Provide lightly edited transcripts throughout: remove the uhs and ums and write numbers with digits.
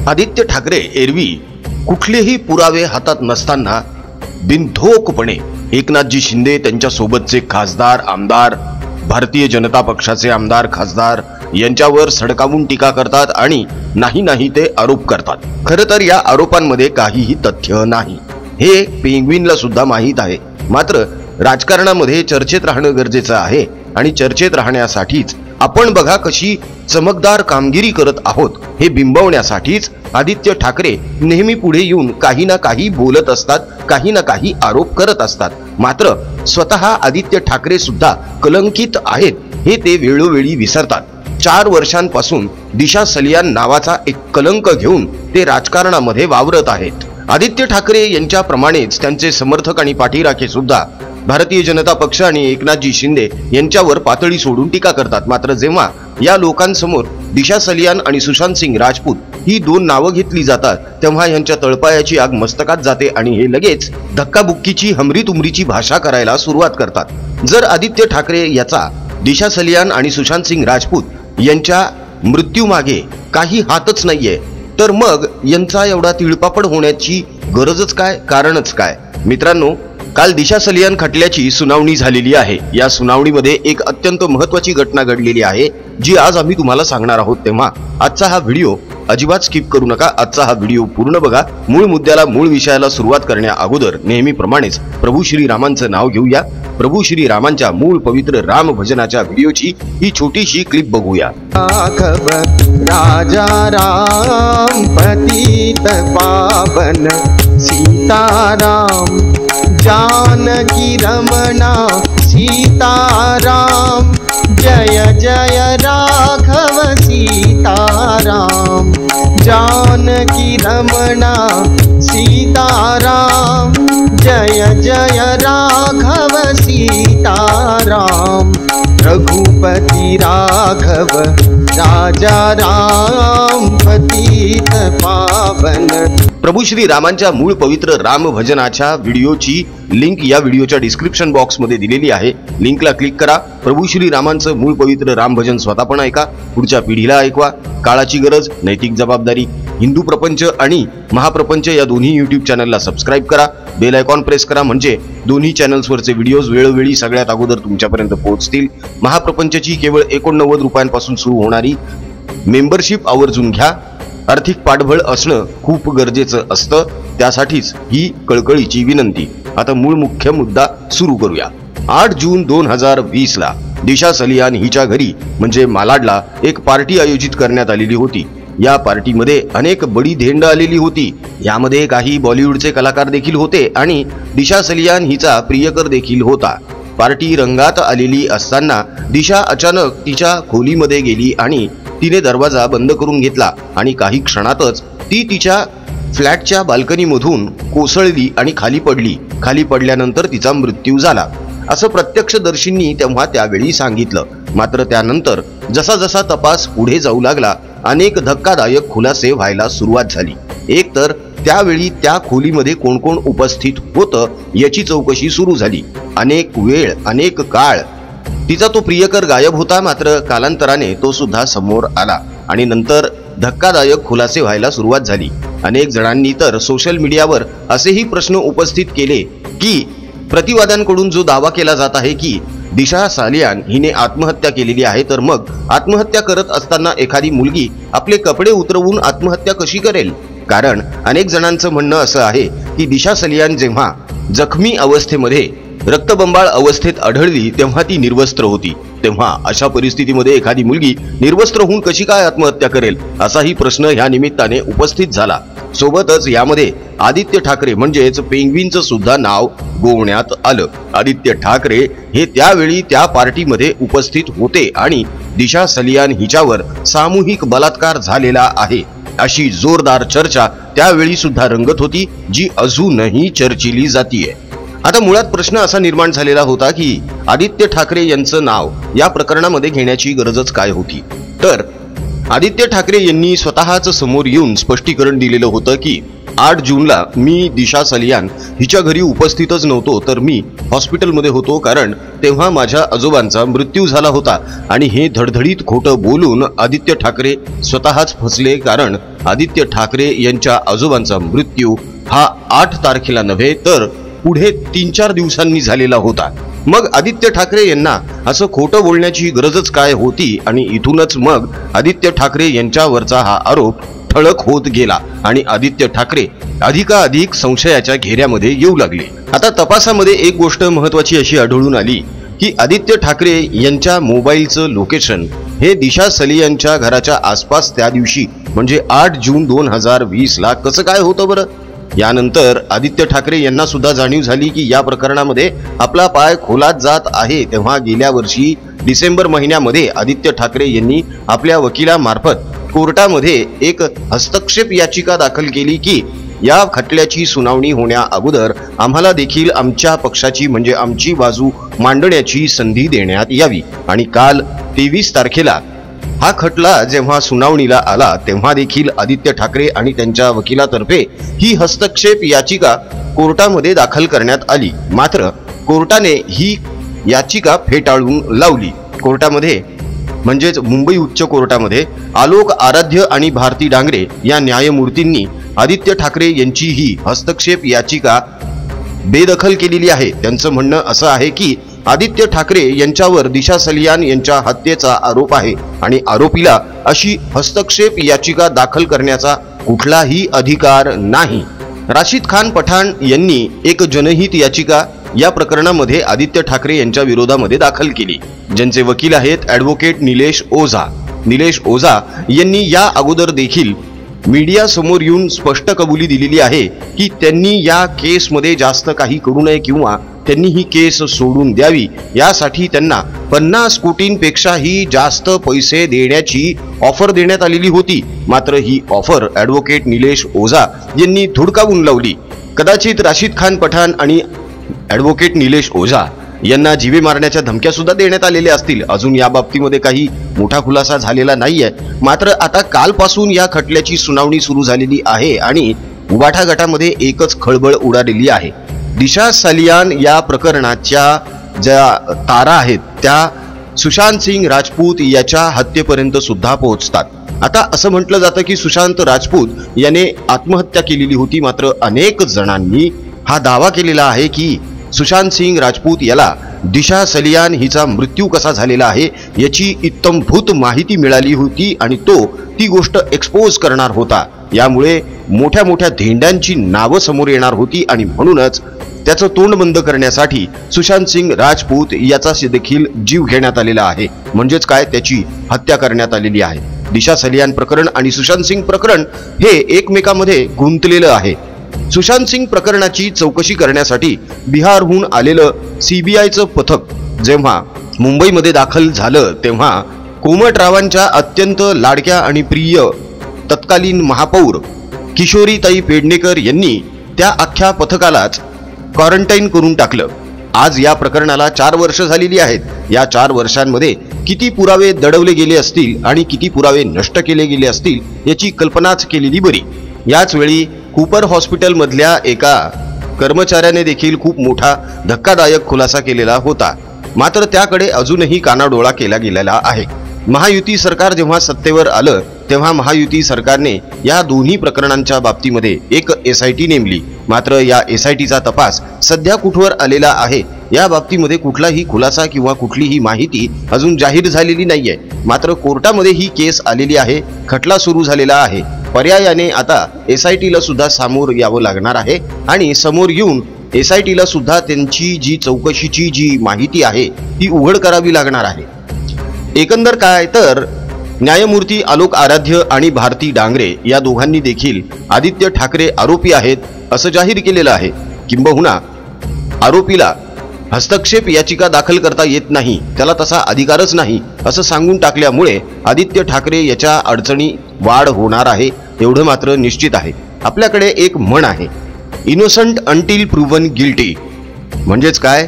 आदित्य ठाकरे एरवी कुठलेही पुरावे हातात नसताना बिनधोकपणे एकनाथजी शिंदे, त्यांच्या सोबतचे खासदार, आमदार, भारतीय जनता पक्षाचे आमदार, खासदार यांच्यावर सडकावून टीका करतात आणि नाही ते आरोप करतात. खरं तर या आरोपांमध्ये काहीही तथ्य नाही हे पेंग्विनला सुद्धा माहीत आहे. मात्र राजकारणामध्ये चर्चेत राहणं गरजेचं आहे आणि चर्चेत राहण्यासाठीच आपण बघा कशी चमकदार कामगिरी करत आहोत हे बिंबवण्यासाठीच आदित्य ठाकरे नेहमी पुढे येऊन काही ना काही बोलत असतात, काही ना काही आरोप करत असतात. मात्र स्वतः आदित्य ठाकरे सुद्धा कलंकित आहेत हे ते वेळोवेळी विसरतात. 4 वर्षांपासून दिशा सलियान नावाचा एक कलंक घेऊन ते राजकारणामध्ये वावरत आहेत. आदित्य ठाकरे यांच्याप्रमाणेच त्यांचे समर्थक आणि पाठीराखे सुद्धा भारतीय जनता पक्ष आणि एकनाथजी शिंदे यांच्यावर पातळी सोडून टीका करतात. मात्र जेव्हा या लोकांसमोर दिशा सलियान आणि सुशांत सिंग राजपूत ही 2 नावं घेतली जातात तेव्हा यांच्या तळपायाची आग मस्तकात जाते आणि हे लगेच धक्काबुक्कीची, हमरीतुमरीची भाषा करायला सुरुवात करतात. जर आदित्य ठाकरे याचा दिशा सलियान आणि सुशांत सिंग राजपूत यांच्या मृत्यूमागे काही हातच नाहीये तर मग यांचा एवढा तिळपापड होण्याची गरजच काय, कारणच काय? मित्रांनो, काल दिशा सलियान खटल्याची सुनावणी झालेली आहे. या सुनावणीमध्ये एक अत्यंत महत्त्वाची घटना घडलेली आहे जी आज आम्ही तुम्हाला सांगणार आहोत. तेव्हा आजचा हा व्हिडिओ अजिबात स्किप करू नका. आजचा हा व्हिडिओ पूर्ण बघा. मूळ मुद्द्याला, मूळ विषयाला सुरुवात करण्या अगोदर नेहमीप्रमाणेच प्रभू श्री रामांचं नाव घेऊया. प्रभू श्री रामांच्या मूळ पवित्र राम भजनाच्या व्हिडिओची ही छोटीशी क्लिप बघूया. राजा राम पतित पावन सीताराम जानकी रमणा सीताराम जय जय राघव सीताराम जानकी रमणा सीताराम जय जय राघव सीताराम रघुपति राघव राजा राम पतित पावन. प्रभू श्री रामांच्या मूळ पवित्र राम भजनाच्या व्हिडिओची लिंक या व्हिडिओच्या डिस्क्रिप्शन बॉक्स मध्ये दिलेली आहे. लिंकला क्लिक करा. प्रभू श्री रामांचं मूळ पवित्र राम भजन स्वतः पण ऐका, पुढच्या पिढीला ऐकवा. काळाची गरज, नैतिक जबाबदारी. हिंदू प्रपंच आणि महाप्रपंच या दोन्ही युट्यूब चॅनलला सबस्क्राईब करा. बेल आयकॉन प्रेस करा म्हणजे दोन्ही चॅनल्सवरचे व्हिडिओज वेळोवेळी सगळ्यात अगोदर तुमच्यापर्यंत पोहोचतील. महाप्रपंचची केवळ 89 रुपयांपासून सुरू होणारी मेंबरशिप आवर्जून घ्या. आर्थिक पाठबळ असणं खूप गरजेचं असतं, त्यासाठीच ही कळकळीची विनंती. आता मूळ मुख्य मुद्दा सुरू करूया. 8 जून 2020 ला दिशा सलियान हिच्या घरी म्हणजे मालाडला एक पार्टी आयोजित करण्यात आलेली होती. या पार्टीमध्ये अनेक बडी धेंड आलेली होती. यामध्ये काही बॉलिवूडचे कलाकार देखील होते आणि दिशा सलियान हिचा प्रियकर देखील होता. पार्टी रंगात आलेली असताना दिशा अचानक तिच्या खोलीमध्ये गेली आणि तिने दरवाजा बंद करून घेतला आणि काही क्षणातच ती तिच्या फ्लॅटच्या बाल्कनीमधून कोसळली आणि खाली पडली. खाली पडल्यानंतर तिचा मृत्यू झाला असं प्रत्यक्षदर्शींनी तेव्हा त्यावेळी सांगितलं. मात्र त्यानंतर जसा जसा तपास पुढे जाऊ लागला अनेक धक्कादायक खुलासे व्हायला सुरुवात झाली. एक तर त्यावेळी त्या खोलीमध्ये कोण कोण उपस्थित होतं याची चौकशी सुरू झाली. अनेक वेळ, अनेक काळ तिचा तो प्रियकर गायब होता. मात्र कालांतराने तो सुद्धा समोर आला आणि नंतर धक्कादायक खुलासे व्हायला सुरुवात झाली. अनेक जणांनी तर सोशल मीडियावर असेही प्रश्न उपस्थित केले की प्रतिवाद्यांकडून जो दावा केला जात आहे की दिशा सलियान हिने आत्महत्या केलेली आहे, तर मग आत्महत्या करत असताना एखादी मुलगी आपले कपडे उतरवून आत्महत्या कशी करेल? कारण अनेक जणांचं म्हणणं असं आहे की दिशा सलियान जेव्हा जखमी अवस्थेमध्ये, रक्तबंबाळ अवस्थेत आढळली तेव्हा ती निर्वस्त्र होती. तेव्हा अशा परिस्थितीमध्ये एखादी मुलगी निर्वस्त्र होऊन कशी काय आत्महत्या करेल असाही प्रश्न ह्या निमित्ताने उपस्थित झाला. सोबतच यामध्ये आदित्य ठाकरे म्हणजेच पेंग्विनचं सुद्धा नाव गोवण्यात आलं. आदित्य ठाकरे हे त्यावेळी त्या पार्टीमध्ये उपस्थित होते आणि दिशा सलियान हिच्यावर सामूहिक बलात्कार झालेला आहे अशी जोरदार चर्चा त्यावेळी सुद्धा रंगत होती, जी अजूनही चर्चिली जातीये. आता मुळात प्रश्न असा निर्माण झालेला होता की आदित्य ठाकरे यांचं नाव या प्रकरणामध्ये घेण्याची गरजच काय होती? तर आदित्य ठाकरे यांनी स्वतःच समोर येऊन स्पष्टीकरण दिलेलं होतं की 8 जूनला मी दिशा सलियान हिच्या घरी उपस्थितच नव्हतो, तर मी हॉस्पिटलमध्ये होतो, कारण तेव्हा माझ्या आजोबांचा मृत्यू झाला होता. आणि हे धडधडीत खोटं बोलून आदित्य ठाकरे स्वतःच फसले, कारण आदित्य ठाकरे यांच्या आजोबांचा मृत्यू हा 8 तारखेला नव्हे तर पुढे 3-4 दिवसांनी झालेला होता. मग आदित्य ठाकरे यांना असं खोटं बोलण्याची गरजच काय होती, आणि इथूनच मग आदित्य ठाकरे यांच्यावरचा हा आरोप ठळक होत गेला आणि आदित्य ठाकरे अधिकाधिक संशयाच्या घेऱ्यामध्ये येऊ लागले. आता तपासामध्ये एक गोष्ट महत्वाची अशी आढळून आली की आदित्य ठाकरे यांच्या मोबाईलचं लोकेशन हे दिशा सलियानच्या घराच्या आसपास त्या दिवशी म्हणजे 8 जून 2020 ला कसं काय होतं बरं. यानंतर आदित्य ठाकरे यांना सुद्धा जाणीव झाली की या प्रकरणामध्ये आपला पाय खोलात जात आहे. तेव्हा गेल्या वर्षी डिसेंबर महिन्यामध्ये आदित्य ठाकरे यांनी आपल्या वकिलामार्फत कोर्टामध्ये एक हस्तक्षेप याचिका दाखल केली की या खटल्याची सुनावणी होण्या अगोदर आम्हाला देखील आमच्या पक्षाची म्हणजे आमची बाजू मांडण्याची संधी देण्यात यावी. आणि काल 23 तारखेला हा खटला जेव्हा सुनावणीला आला तेव्हा देखील आदित्य ठाकरे आणि त्यांच्या वकिलातर्फे ही हस्तक्षेप याचिका कोर्टामध्ये दाखल करण्यात आली. मात्र कोर्टाने ही याचिका फेटाळून लावली. कोर्टामध्ये म्हणजेच मुंबई उच्च कोर्टामध्ये आलोक आराध्य आणि भारती डांगरे या न्यायमूर्तींनी आदित्य ठाकरे यांची ही हस्तक्षेप याचिका बेदखल केलेली आहे. त्यांचं म्हणणं असं आहे की आदित्य ठाकरे यांच्यावर दिशा सलियान यांच्या हत्येचा आरोप आहे आणि आरोपीला अशी हस्तक्षेप याचिका दाखल करण्याचा कुठलाही अधिकार नाही. राशिद खान पठाण यांनी एक जनहित याचिका या प्रकरणामध्ये आदित्य ठाकरे यांच्या विरोधामध्ये दाखल केली, ज्यांचे वकील आहेत ॲडव्होकेट निलेश ओझा. निलेश ओझा यांनी या अगोदर देखील मीडिया समोर येऊन स्पष्ट कबुली दिलेली आहे की त्यांनी या केसमध्ये जास्त काही करू नये किंवा त्यांनी ही केस सोडून द्यावी. यासाठी त्यांना 50 कोटींपेक्षाही जास्त पैसे देण्याची ऑफर देण्यात आलेली होती. मात्र ही ऑफर ॲडव्होकेट निलेश ओझा यांनी धुडकावून लावली. कदाचित राशिद खान पठाण आणि ॲडव्होकेट निलेश ओझा यांना जीवे मारण्याच्या धमक्या सुद्धा देण्यात आलेल्या असतील. अजून या बाबतीमध्ये काही मोठा खुलासा झालेला नाहीये. मात्र आता कालपासून या खटल्याची सुनावणी सुरू झालेली आहे आणि उबाठा गटामध्ये एकच खळबळ उडालेली आहे. दिशा सलियान या प्रकरणाच्या ज्या तारा आहेत त्या सुशांत सिंग राजपूत याच्या हत्येपर्यंत सुद्धा पोहोचतात. आता असं म्हटलं जातं की सुशांत राजपूत याने आत्महत्या केलेली होती. मात्र अनेक जणांनी हा दावा केलेला आहे की सुशांत सिंग राजपूत याला दिशा सलियान हिचा मृत्यू कसा झालेला आहे याची इत्तमभूत माहिती मिळाली होती आणि तो ती गोष्ट एक्सपोज करणार होता. यामुळे मोठ्या मोठ्या धेंड्यांची नावं समोर येणार होती आणि म्हणूनच त्याचं तोंड बंद करण्यासाठी सुशांत सिंग राजपूत याचा देखील जीव घेण्यात आलेला आहे. म्हणजेच काय, त्याची हत्या करण्यात आलेली आहे. दिशा सलियान प्रकरण आणि सुशांत सिंग प्रकरण हे एकमेकांमध्ये गुंतलेलं आहे. सुशांत सिंग प्रकरणाची चौकशी करण्यासाठी बिहारहून आलेलं सीबीआयचं पथक जेव्हा मुंबईमध्ये दाखल झालं तेव्हा कोमटरावांच्या अत्यंत लाडक्या आणि प्रिय तत्कालीन महापौर किशोरीताई पेडणेकर यांनी त्या अख्ख्या पथकालाच क्वारंटाईन करून टाकलं. आज या प्रकरणाला 4 वर्ष झालेली आहेत. या 4 वर्षांमध्ये किती पुरावे दडवले गेले असतील आणि किती पुरावे नष्ट केले गेले असतील याची कल्पनाच केलेली बरी. याच वेळी कूपर हॉस्पिटलमधल्या एका कर्मचाऱ्याने देखील खूप मोठा धक्कादायक खुलासा केलेला होता. मात्र त्याकडे अजूनही कानाडोळा केला गेलेला आहे. महायुती सरकार जेव्हा सत्तेवर आलं तेव्हा महायुती सरकारने या दोन्ही प्रकरणांच्या बाबतीमध्ये एक SIT नेमली. मात्र या SITचा तपास सध्या कुठवर आलेला आहे या बाबतीमध्ये कुठलाही खुलासा किंवा कुठलीही माहिती अजून जाहीर झालेली नाहीये. मात्र कोर्टामध्ये ही केस आलेली आहे, खटला सुरू झालेला आहे. पर्यायाने आता SITला सुद्धा समोर यावं लागणार आहे आणि समोर येऊन SITला सुद्धा त्यांची जी चौकशीची जी माहिती आहे ती उघड करावी लागणार आहे. एकंदर काय तर न्यायमूर्ती आलोक आराध्य आणि भारती डांगरे या दोघांनी देखील आदित्य ठाकरे आरोपी आहेत असं जाहीर केलेलं आहे. किंबहुना आरोपीला हस्तक्षेप याचिका दाखल करता येत नाही, त्याला तसा अधिकारच नाही असं सांगून टाकल्यामुळे आदित्य ठाकरे याच्या अडचणी वाढ होणार आहे एवढं मात्र निश्चित आहे. आपल्याकडे एक म्हण आहे, इनोसंट अंटिल प्रूव्हन गिल्टी. म्हणजेच काय,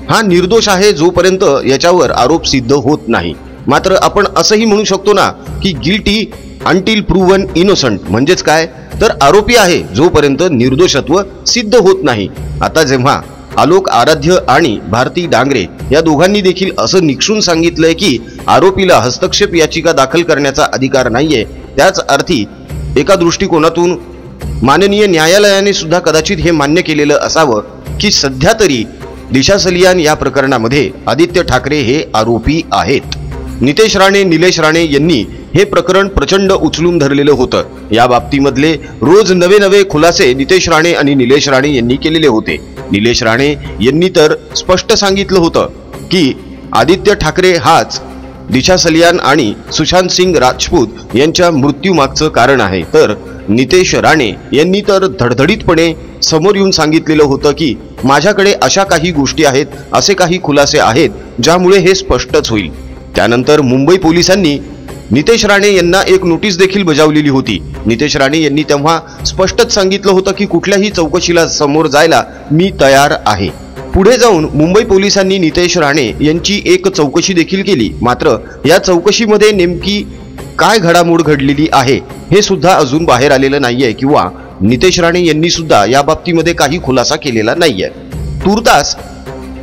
हा निर्दोष आहे जोपर्यंत याच्यावर आरोप सिद्ध होत नाही. मात्र आपण असंही म्हणू शकतो ना की गिल्टी अंटिल प्रूव्हन इनोसंट, म्हणजेच काय तर आरोपी आहे जोपर्यंत निर्दोषत्व सिद्ध होत नाही. आता जेव्हा आलोक आराध्य आणि भारती डांगरे या दोघांनी देखील असं निक्षून सांगितलंय की आरोपीला हस्तक्षेप याचिका दाखल करण्याचा अधिकार नाहीये, त्याच अर्थी एका दृष्टिकोनातून माननीय न्यायालयाने सुद्धा कदाचित हे मान्य केलेलं असावं की सध्या तरी दिशा सलियान या प्रकरणामध्ये आदित्य ठाकरे हे आरोपी आहेत. नितेश राणे, निलेश राणे यांनी हे प्रकरण प्रचंड उचलून धरलेलं होतं. या बाबतीमधले रोज नवे नवे खुलासे नितेश राणे आणि निलेश राणे यांनी केलेले होते. निलेश राणे यांनी तर स्पष्ट सांगितलं होतं की आदित्य ठाकरे हाच दिशा सलियान आणि सुशांत सिंग राजपूत यांच्या मृत्यूमागचं कारण आहे. तर नितेश राणे यांनी तर धडधडीतपणे समोर येऊन सांगितलेलं होतं की माझ्याकडे अशा काही गोष्टी आहेत, असे काही खुलासे आहेत ज्यामुळे हे स्पष्टच होईल. त्यानंतर मुंबई पोलिसांनी नितेश राणे यांना एक नोटीस देखील बजावलेली होती. नितेश राणे यांनी तेव्हा स्पष्टच सांगितलं होतं की कुठल्याही चौकशीला समोर जायला मी तयार आहे. पुढे जाऊन मुंबई पोलिसांनी नितेश राणे यांची एक चौकशी देखील केली. मात्र या चौकशीमध्ये नेमकी काय घडामोड घडलेली आहे हे सुद्धा अजून बाहेर आलेलं नाहीये किंवा नितेश राणे यांनी सुद्धा या बाबतीमध्ये काही खुलासा केलेला नाहीये. तूर्तास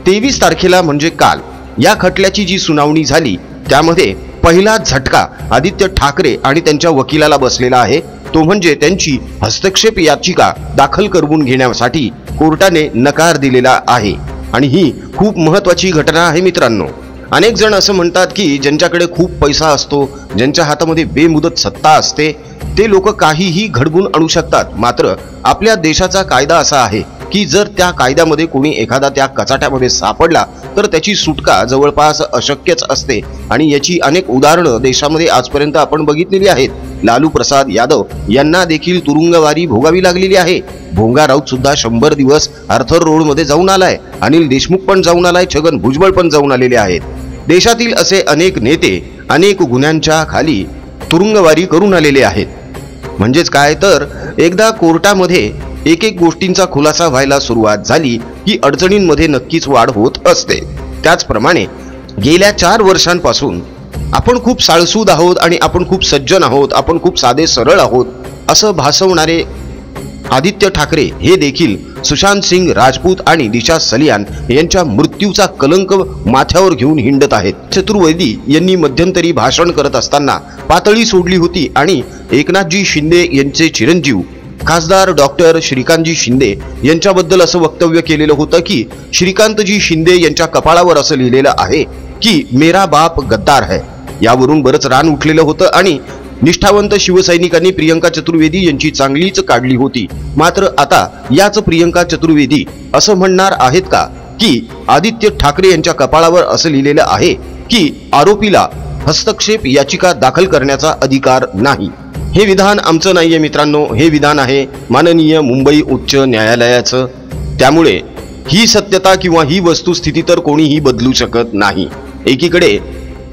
23 तारखेला म्हणजे काल या खटल्याची जी सुनावणी झाली त्यामध्ये पहिला झटका आदित्य ठाकरे आणि त्यांच्या वकिलाला बसलेला आहे. तो म्हणजे त्यांची हस्तक्षेप याचिका दाखल करून घेण्यासाठी कोर्टाने नकार दिलेला आहे. आणि ही खूप महत्त्वाची घटना आहे मित्रांनो. अनेक जण असं म्हणतात की ज्यांच्याकडे खूप पैसा असतो, ज्यांच्या हातामध्ये बेमुदत सत्ता असते, ते लोक काहीही घडवून आणू शकतात. मात्र आपल्या देशाचा कायदा असा आहे की जर त्या कायद्यामध्ये कोणी एखादा त्या कचाट्यामध्ये सापडला तर त्याची सुटका जवळपास अशक्यच असते. आणि याची अनेक उदाहरणं देशामध्ये आजपर्यंत आपण बघितलेली आहेत. लालू प्रसाद यादव यांना देखील तुरुंगवारी भोगावी लागलेली आहे. भोंगा राऊत सुद्धा 100 दिवस आर्थर रोडमध्ये जाऊन आलाय. अनिल देशमुख पण जाऊन आलाय. छगन भुजबळ पण जाऊन आलेले आहेत. देशातील असे अनेक नेते अनेक गुन्ह्यांच्या खाली तुरुंगवारी करून आलेले आहेत. म्हणजेच काय तर एकदा कोर्टामध्ये एक एक गोष्टींचा खुलासा व्हायला सुरुवात झाली की अडचणींमध्ये नक्कीच वाढ होत असते. त्याचप्रमाणे गेल्या 4 वर्षांपासून आपण खूप साळसूद आहोत आणि आपण खूप सज्जन आहोत, आपण खूप साधे सरळ आहोत असं भासवणारे आदित्य ठाकरे हे देखील सुशांत सिंग राजपूत आणि दिशा सलियान यांच्या मृत्यूचा कलंक माथ्यावर घेऊन हिंडत आहेत. चतुर्वेदी यांनी मध्यंतरी भाषण करत असताना पातळी सोडली होती आणि एकनाथजी शिंदे यांचे चिरंजीव खासदार डॉक्टर श्रीकांतजी शिंदे यांच्याबद्दल असं वक्तव्य केलेलं होतं की श्रीकांतजी शिंदे यांच्या कपाळावर असं लिहिलेलं आहे की मेरा बाप गद्दार है. यावरून बरंच रान उठलेलं होतं आणि निष्ठावंत शिवसैनिकांनी प्रियंका चतुर्वेदी यांची चांगलीच काढली होती. मात्र आता याच प्रियंका चतुर्वेदी असं म्हणणार आहेत का की आदित्य ठाकरे यांच्या कपाळावर असं लिहिलेलं आहे की आरोपीला हस्तक्षेप याचिका दाखल करण्याचा अधिकार नाही. हे विधान आमचं नाहीये मित्रांनो, हे विधान आहे माननीय मुंबई उच्च न्यायालयाचं. त्यामुळे ही सत्यता किंवा ही वस्तुस्थिती तर कोणीही बदलू शकत नाही. एकीकडे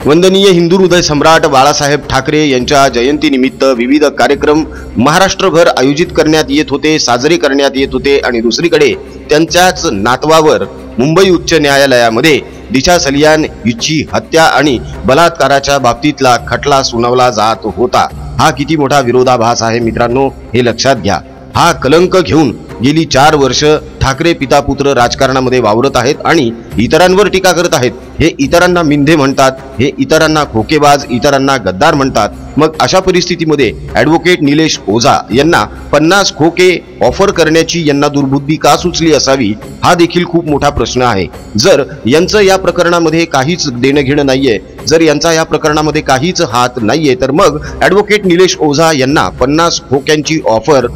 वंदनीय हिंदू हृदय सम्राट बाळासाहेब ठाकरे यांच्या जयंतीनिमित्त विविध कार्यक्रम महाराष्ट्रभर आयोजित करण्यात येत होते, साजरे करण्यात येत होते आणि दुसरीकडे त्यांच्याच नातवावर मुंबई उच्च न्यायालयामध्ये दिशा सलियान हिची हत्या आणि बलात्काराच्या बाबतीतला खटला सुनावला जात होता. हा किती मोठा विरोधाभास आहे मित्रांनो, हे लक्षात घ्या. हा कलंक घेऊन गेली 4 वर्ष ठाकरे पिता पुत्र राजकारणामध्ये वावरत आहेत आणि इतरांवर टीका करत आहेत. हे इतरांना मिंधे म्हणतात, हे इतरांना खोकेबाज, इतरांना गद्दार म्हणतात. मग अशा परिस्थितीमध्ये ॲडव्होकेट निलेश ओझा यांना 50 खोके ऑफर करण्याची यांना दुर्बुद्धी का सुचली असावी, हा देखील खूप मोठा प्रश्न आहे. जर यांचं या प्रकरणामध्ये काहीच देणं घेणं नाहीये, जर यांचा या प्रकरणामध्ये काहीच हात नाहीये, तर मग ॲडव्होकेट निलेश ओझा यांना 50 खोक्यांची ऑफर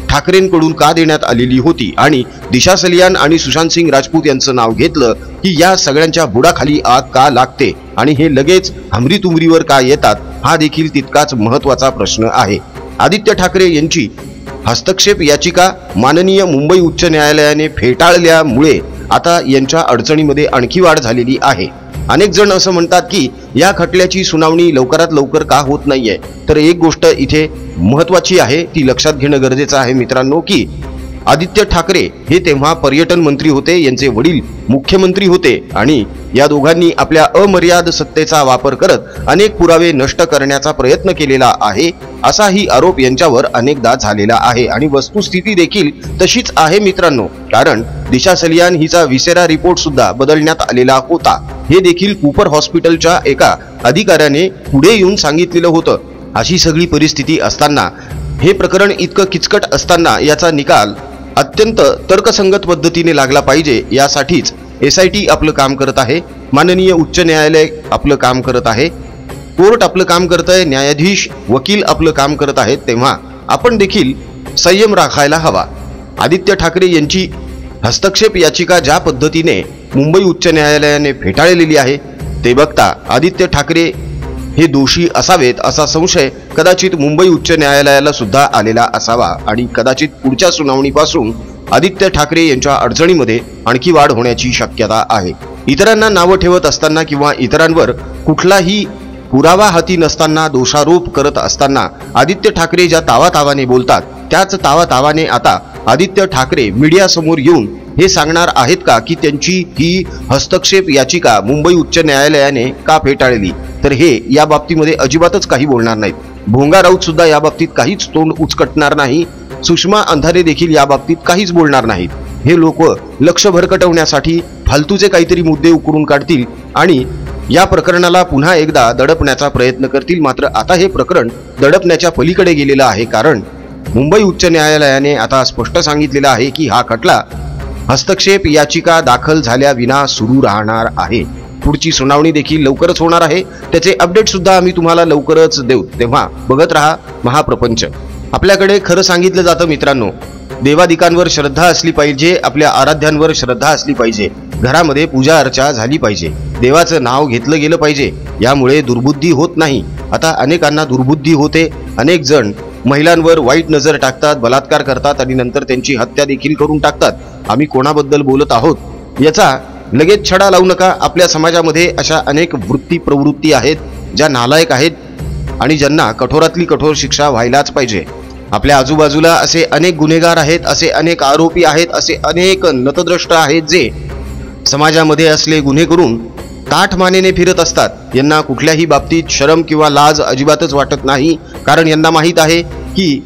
ठाकरेंकडून का देण्यात आलेली होती आणि दिशा सलियान आणि सुशांत सिंग राजपूत यांचं नाव घेतलं की या सगळ्यांच्या बुडाखाली आग का लागते आणि हे लगेच हमरी तुमरीवर का येतात, हा देखील तितकाच महत्त्वाचा प्रश्न आहे. आदित्य ठाकरे यांची हस्तक्षेप याचिका माननीय मुंबई उच्च न्यायालयाने फेटाळल्यामुळे आता यांच्या अडचणीमध्ये आणखी वाढ झालेली आहे. अनेक जण असं म्हणतात की या खटल्याची सुनावणी लवकरात लवकर का होत नाहीये. तर एक गोष्ट इथे महत्त्वाची आहे, ती लक्षात घेणं गरजेचं आहे मित्रांनो की आदित्य ठाकरे हे तेव्हा पर्यटन मंत्री होते, यांचे वडील मुख्यमंत्री होते आणि या दोघांनी आपल्या अमर्याद सत्तेचा वापर करत अनेक पुरावे नष्ट करण्याचा प्रयत्न केलेला आहे, असाही आरोप यांच्यावर अनेकदा झालेला आहे आणि वस्तुस्थिती देखील तशीच आहे मित्रांनो. कारण दिशा सलियान हिचा विसेरा रिपोर्ट सुद्धा बदलण्यात आलेला होता, हे देखील कूपर हॉस्पिटलच्या एका अधिकाऱ्याने पुढे येऊन सांगितलेलं होतं. अशी सगळी परिस्थिती असताना, हे प्रकरण इतकं किचकट असताना याचा निकाल अत्यंत तर्कसंगत पद्धतीने लागला पाहिजे, यासाठीच SIT आपलं काम करत आहे, माननीय उच्च न्यायालय आपलं काम करत आहे, कोर्ट आपलं काम करत आहे, न्यायाधीश वकील आपलं काम करत आहेत. तेव्हा आपण देखील संयम राखायला हवा. आदित्य ठाकरे यांची हस्तक्षेप याचिका ज्या पद्धतीने मुंबई उच्च न्यायालयाने फेटाळलेली आहे, ते बघता आदित्य ठाकरे हे दोषी असावेत असा संशय कदाचित मुंबई उच्च न्यायालयाला सुद्धा आलेला असावा आणि कदाचित पुढच्या सुनावणीपासून आदित्य ठाकरे यांच्या अडचणीमध्ये आणखी वाढ होण्याची शक्यता आहे. इतरांना नावं ठेवत असताना किंवा इतरांवर कुठलाही पुरावा हाती नसताना दोषारोप करत असताना आदित्य ठाकरे ज्या तावातावाने बोलतात, त्याच तावातावाने आता आदित्य ठाकरे मीडिया समोर येऊन हे सांगणार आहेत का की त्यांची ही हस्तक्षेप याचिका मुंबई उच्च न्यायालयाने का फेटाळली, तर हे या बाबतीमध्ये अजिबातच काही बोलणार नाहीत. भोंगा राऊत सुद्धा या बाबतीत काहीच तोंड उचकटणार नाही, सुषमा अंधारे देखील या बाबतीत काहीच बोलणार नाहीत. हे लोक लक्ष भरकटवण्यासाठी फालतूचे काहीतरी मुद्दे उकरून काढतील आणि या प्रकरणाला पुन्हा एकदा दडपण्याचा प्रयत्न करतील. मात्र आता हे प्रकरण दडपण्याच्या पलीकडे गेलेलं आहे, कारण मुंबई उच्च न्यायालयाने आता स्पष्ट सांगितलेलं आहे की हा खटला हस्तक्षेप याचिका दाखल झाल्या विना सुरू राहणार आहे. पुढची सुनावणी देखील लवकरच होणार आहे, त्याचे अपडेट सुद्धा आम्ही तुम्हाला लवकरच देऊ. तेव्हा बघत राहा महाप्रपंच. आपल्याकडे खरं सांगितलं जातं मित्रांनो, देवादिकांवर श्रद्धा असली पाहिजे, आपल्या आराध्यांवर श्रद्धा असली पाहिजे, घरामध्ये पूजा अर्चा झाली पाहिजे, देवाचं नाव घेतलं गेलं पाहिजे, यामुळे दुर्बुद्धी होत नाही. आता अनेकांना दुर्बुद्धी होते, अनेक जण महिलांवर वाईट नजर टाकतात, बलात्कार करतात आणि नंतर त्यांची हत्या देखील करून टाकतात. आम्ही कोणाबद्दल बोलत आहोत याचा लगेच छडा लावू नका. आपल्या समाजामध्ये अशा अनेक वृत्ती प्रवृत्ती आहेत ज्या नालायक आहेत आणि ज्यांना कठोरातली कठोर शिक्षा व्हायलाच पाहिजे. आपल्या आजूबाजूला असे अनेक गुन्हेगार आहेत, असे अनेक आरोपी आहेत, असे अनेक नतद्रष्ट आहेत जे समाजामध्ये असले गुन्हे करून ताठमानेने फिरत असतात. यांना कुठल्याही बाबतीत शरम किंवा लाज अजिबातच वाटत नाही, कारण यांना माहीत आहे की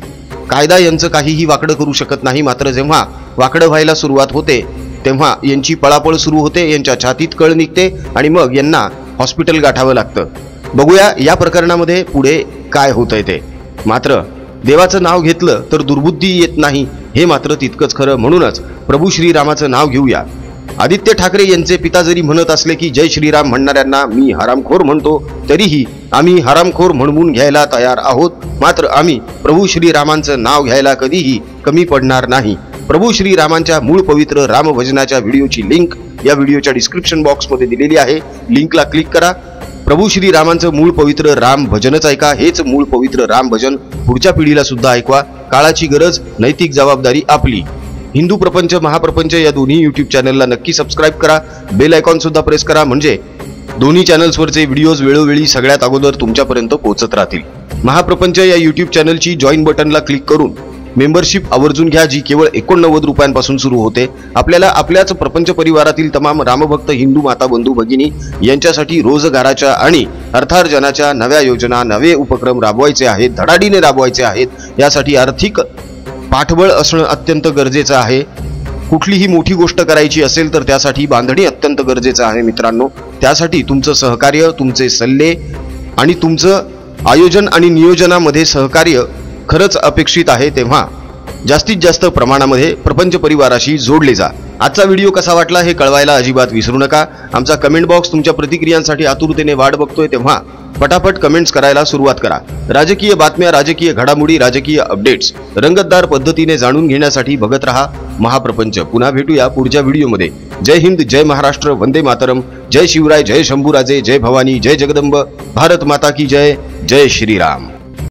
कायदा यांचं काहीही वाकडं करू शकत नाही. मात्र जेव्हा वाकडं व्हायला सुरुवात होते तेव्हा यांची पळापळ सुरू होते, यांच्या छातीत कळ निघते आणि मग यांना हॉस्पिटल गाठावं लागतं. बघूया या प्रकरणामध्ये पुढे काय होतंय ते. मात्र देवाचं नाव घेतलं तर दुर्बुद्धी येत नाही, हे मात्र तितकंच खरं. म्हणूनच प्रभू श्रीरामाचं नाव घेऊया. आदित्य ठाकरे यांचे पिता जरी म्हणत असले की जय श्रीराम म्हणणाऱ्यांना मी हरामखोर म्हणतो, तरीही आम्ही हरामखोर म्हणवून घ्यायला तयार आहोत. मात्र आम्ही प्रभू श्रीरामांचं नाव घ्यायला कधीही कमी पडणार नाही. प्रभू श्रीरामांच्या मूळ पवित्र रामभजनाच्या व्हिडिओची लिंक या व्हिडिओच्या डिस्क्रिप्शन बॉक्समध्ये दिलेली आहे, लिंकला क्लिक करा. प्रभू श्रीरामांचं मूळ पवित्र राम भजनच ऐका. हेच मूळ पवित्र राम भजन पुढच्या पिढीला सुद्धा ऐकवा. काळाची गरज, नैतिक जबाबदारी आपली. हिंदू प्रपंच, महाप्रपंच या दोन्ही यूट्यूब चॅनलला नक्की सबस्क्राईब करा. बेल आयकॉन सुद्धा प्रेस करा, म्हणजे दोन्ही चॅनल्सवरचे व्हिडिओज वेळोवेळी सगळ्यात अगोदर तुमच्यापर्यंत पोहोचत राहतील. महाप्रपंच या यूट्यूब चॅनलची जॉईन बटनला क्लिक करून मेंबरशिप आवर्जून घ्या, जी केवळ 89 रुपयांपासून सुरू होते. आपल्याला आपल्याच प्रपंच परिवारातील तमाम रामभक्त हिंदू माता बंधू भगिनी यांच्यासाठी रोजगाराच्या आणि अर्थार्जनाच्या नव्या योजना, नवे उपक्रम राबवायचे आहेत, धडाडीने राबवायचे आहेत. यासाठी आर्थिक पाठबळ असणं अत्यंत गरजेचं आहे. कुठलीही मोठी गोष्ट करायची असेल तर त्यासाठी बांधणी अत्यंत गरजेचं आहे मित्रांनो. त्यासाठी तुमचं सहकार्य, तुमचे सल्ले आणि तुमचं आयोजन आणि नियोजनामध्ये सहकार्य खरंच अपेक्षित आहे. तेव्हा जास्तीत जास्त प्रमाणामध्ये प्रपंच परिवाराशी जोडले जा. आजचा व्हिडिओ कसा वाटला हे कळवायला अजिबात विसरू नका. आमचा कमेंट बॉक्स तुमच्या प्रतिक्रियांसाठी आतुरतेने वाट बघतोय, तेव्हा पटापट कमेंट्स करायला सुरुवात करा. राजकीय बातम्या, राजकीय घडामोडी, राजकीय अपडेट्स रंगतदार पद्धतीने जाणून घेण्यासाठी बघत रहा महाप्रपंच. पुन्हा भेटूया पुढच्या व्हिडिओमध्ये. जय हिंद, जय महाराष्ट्र, वंदे मातरम, जय शिवराय, जय शंभूराजे, जय भवानी, जय जगदंब, भारत माता की जय, जय श्रीराम.